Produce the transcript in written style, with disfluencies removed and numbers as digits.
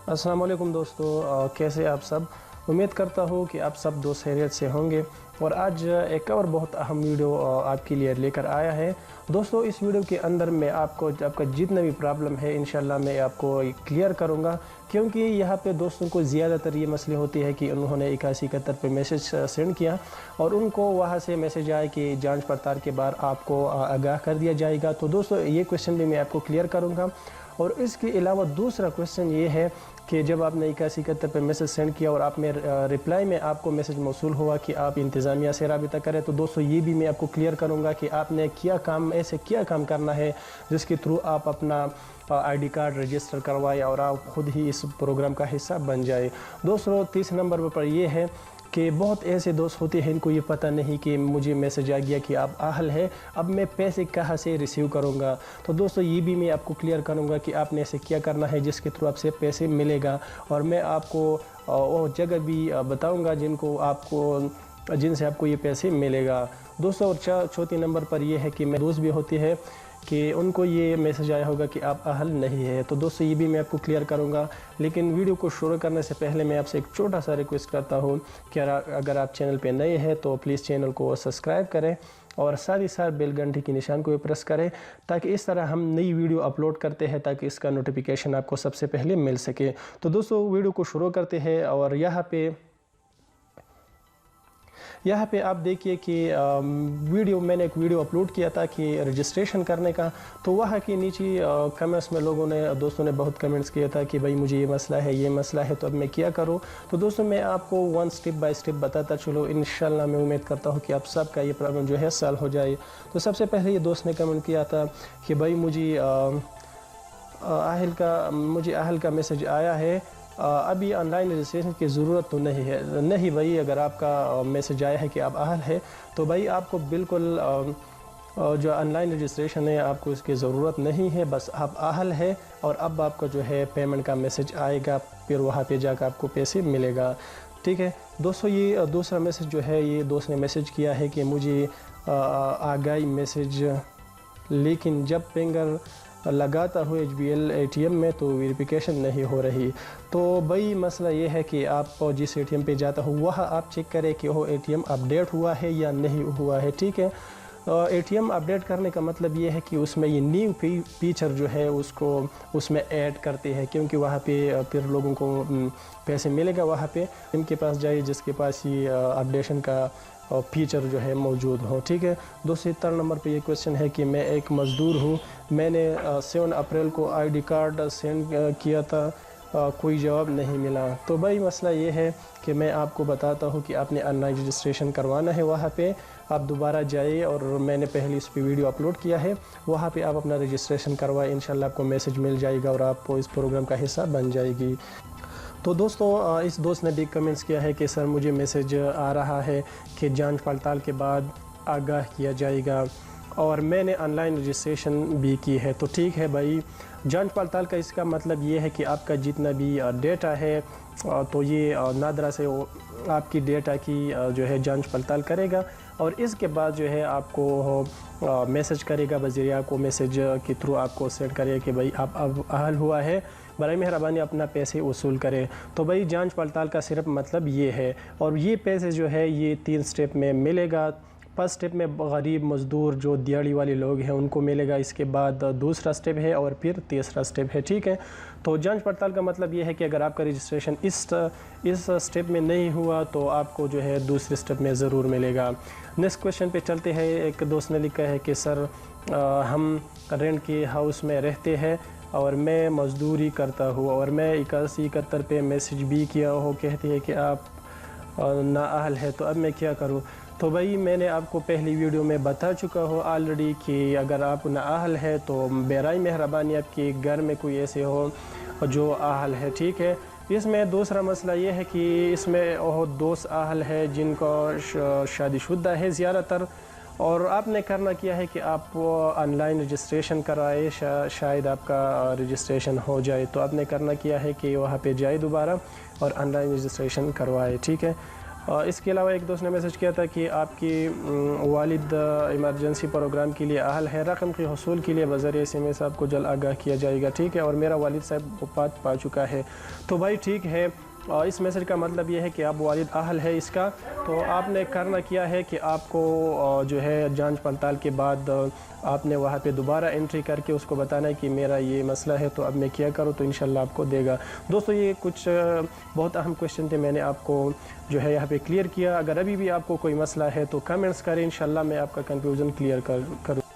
अस्सलाम वालेकुम दोस्तों, कैसे आप सब। उम्मीद करता हूँ कि आप सब दोस्त खैरियत से होंगे और आज एक और बहुत अहम वीडियो आपके लिए लेकर आया है। दोस्तों, इस वीडियो के अंदर मैं आपको आपका जितना भी प्रॉब्लम है इंशाल्लाह मैं आपको क्लियर करूँगा, क्योंकि यहाँ पे दोस्तों को ज़्यादातर ये मसले होती है कि उन्होंने 8171 पे मैसेज सेंड किया और उनको वहाँ से मैसेज आया कि जांच पड़ताल के बाद आपको आगाह कर दिया जाएगा। तो दोस्तों, ये क्वेश्चन भी मैं आपको क्लियर करूँगा। और इसके अलावा दूसरा क्वेश्चन ये है कि जब आपने 8171 पे मैसेज सेंड किया और आप में रिप्लाई में आपको मैसेज मौसूल हुआ कि आप इंतज़ामिया से राबिता करें, तो दोस्तों ये भी मैं आपको क्लियर करूंगा कि आपने क्या काम करना है जिसके थ्रू आप अपना आईडी कार्ड रजिस्टर करवाए और आप खुद ही इस प्रोग्राम का हिस्सा बन जाए। दोस्तों, तीसरे नंबर पर ये है कि बहुत ऐसे दोस्त होते हैं इनको ये पता नहीं कि मुझे मैसेज आ गया कि आप अहल है, अब मैं पैसे कहाँ से रिसीव करूँगा। तो दोस्तों, ये भी मैं आपको क्लियर करूँगा कि आपने ऐसे क्या करना है जिसके थ्रू आपसे पैसे मिलेगा, और मैं आपको वो जगह भी बताऊँगा जिनसे आपको ये पैसे मिलेगा। दोस्तों, और चौथे नंबर पर यह है कि मेरे दोस्त भी होते हैं कि उनको ये मैसेज आया होगा कि आप अहल नहीं है। तो दोस्तों, ये भी मैं आपको क्लियर करूंगा, लेकिन वीडियो को शुरू करने से पहले मैं आपसे एक छोटा सा रिक्वेस्ट करता हूं कि अगर आप चैनल पे नए हैं तो प्लीज़ चैनल को सब्सक्राइब करें और साथ ही साथ बेल घंटी के निशान को भी प्रेस करें, ताकि इस तरह हम नई वीडियो अपलोड करते हैं ताकि इसका नोटिफिकेशन आपको सबसे पहले मिल सके। तो दोस्तों, वीडियो को शुरू करते हैं और यहाँ पे आप देखिए कि मैंने एक वीडियो अपलोड किया था कि रजिस्ट्रेशन करने का। तो वहाँ के नीचे कमेंट्स में दोस्तों ने बहुत कमेंट्स किया था कि भाई मुझे ये मसला है तो अब मैं क्या करूँ। तो दोस्तों, मैं आपको वन स्टेप बाय स्टेप बताता चलो, इंशाल्लाह मैं उम्मीद करता हूँ कि आप सबका ये प्रॉब्लम जो है सॉल्व हो जाए। तो सबसे पहले ये दोस्त ने कमेंट किया था कि भाई मुझे अहल का मैसेज आया है, अभी ऑनलाइन रजिस्ट्रेशन की ज़रूरत तो नहीं है। नहीं भाई, अगर आपका मैसेज आया है कि आप अहल है तो भाई आपको बिल्कुल जो ऑनलाइन रजिस्ट्रेशन है आपको इसकी ज़रूरत नहीं है। बस आप अहल है और अब आपका जो है पेमेंट का मैसेज आएगा, फिर वहाँ पे जाकर आपको पैसे मिलेगा। ठीक है दोस्तों, ये दूसरा मैसेज जो है ये दोस्त ने मैसेज किया है कि मुझे आगाही मैसेज, लेकिन जब फिंगर लगाता हूँ HBL ATM में तो वेरिफिकेशन नहीं हो रही। तो भाई मसला ये है कि आप जिस ATM पे जाता हो वहाँ आप चेक करें कि वो ATM अपडेट हुआ है या नहीं हुआ है। ठीक है, ATM अपडेट करने का मतलब ये है कि उसमें ये न्यू फीचर जो है उसमें ऐड करते हैं, क्योंकि वहाँ पे फिर लोगों को पैसे मिलेगा। वहाँ पे इनके पास जाइए जिसके पास ये अपडेशन का फीचर जो है मौजूद हो। ठीक है दोस्तों, 3 नंबर पे ये क्वेश्चन है कि मैं एक मज़दूर हूँ, मैंने 7 अप्रैल को आईडी कार्ड सेंड किया था, कोई जवाब नहीं मिला। तो भाई मसला ये है कि मैं आपको बताता हूँ कि आपने ऑनलाइन रजिस्ट्रेशन करवाना है। वहाँ पे आप दोबारा जाइए और मैंने पहले इस पे वीडियो अपलोड किया है, वहाँ पे आप अपना रजिस्ट्रेशन करवाएं, इंशाल्लाह आपको मैसेज मिल जाएगा और आपको इस प्रोग्राम का हिस्सा बन जाएगी। तो दोस्तों, इस दोस्त ने भी कमेंट्स किया है कि सर मुझे मैसेज आ रहा है कि जांच पड़ताल के बाद आगाह किया जाएगा और मैंने ऑनलाइन रजिस्ट्रेशन भी की है। तो ठीक है भाई, जांच पड़ताल का इसका मतलब ये है कि आपका जितना भी डेटा है तो ये नादरा से आपकी डेटा की जो है जांच पड़ताल करेगा और इसके बाद जो है आपको मैसेज करेगा, वज़ीरिया को मैसेज के थ्रू आपको सेंड करेगा कि भाई आप अब अहल हुआ है, बराए मेहरबानी अपना पैसे वसूल करें। तो भाई जांच पड़ताल का सिर्फ मतलब ये है, और ये पैसे जो है ये 3 स्टेप में मिलेगा। फर्स्ट स्टेप में गरीब मज़दूर जो दिहाड़ी वाले लोग हैं उनको मिलेगा, इसके बाद दूसरा स्टेप है और फिर तीसरा स्टेप है। ठीक है, तो जांच पड़ताल का मतलब ये है कि अगर आपका रजिस्ट्रेशन इस स्टेप में नहीं हुआ तो आपको जो है दूसरे स्टेप में ज़रूर मिलेगा। नेक्स्ट क्वेश्चन पे चलते हैं। एक दोस्त ने लिखा है कि सर हम रेंट के हाउस में रहते हैं और मैं मज़दूरी करता हूँ और मैं 8171 पे मैसेज भी किया हो, कहते हैं कि आप नाअहल है, तो अब मैं क्या करूँ। तो भाई मैंने आपको पहली वीडियो में बता चुका हूँ ऑलरेडी कि अगर आप नाअहल है तो बराए मेहरबानी आपके घर में कोई ऐसे हो जो अहल है। ठीक है, इसमें दूसरा मसला ये है कि इसमें वो दोस्त अहल है जिनको शादीशुदा है ज़्यादातर, और आपने करना क्या है कि आप ऑनलाइन रजिस्ट्रेशन कराए, शायद आपका रजिस्ट्रेशन हो जाए। तो आपने करना क्या है कि वहाँ पे जाए दोबारा और ऑनलाइन रजिस्ट्रेशन करवाए। ठीक है, اس کے علاوہ ایک دوست نے میسج کیا تھا کہ آپ کی والد ایمرجنسی پروگرام کے لیے اہل ہے، رقم کے حصول کے لیے بذریعہ SMS آپ کو جلد آگاہ کیا جائے گا، ٹھیک ہے، اور میرا والد صاحب وفات پا چکا ہے۔ تو بھائی ٹھیک ہے، اس میسج کا مطلب یہ ہے کہ آپ والد اہل ہے اس کا، تو آپ نے کرنا کیا ہے کہ آپ کو جو ہے جانچ پڑتال کے بعد آپ نے وہاں پہ دوبارہ انٹری کر کے اس کو بتانا ہے کہ میرا یہ مسئلہ ہے، تو اب میں کیا کروں، تو انشاءاللہ آپ کو دے گا۔ دوستو یہ کچھ بہت اہم کویشچن تھے، میں نے آپ کو جو ہے یہاں پہ کلیئر کیا۔ اگر ابھی بھی آپ کو کوئی مسئلہ ہے تو کمنٹس کریں، انشاءاللہ میں آپ کا کنفیوژن کلیئر کروں۔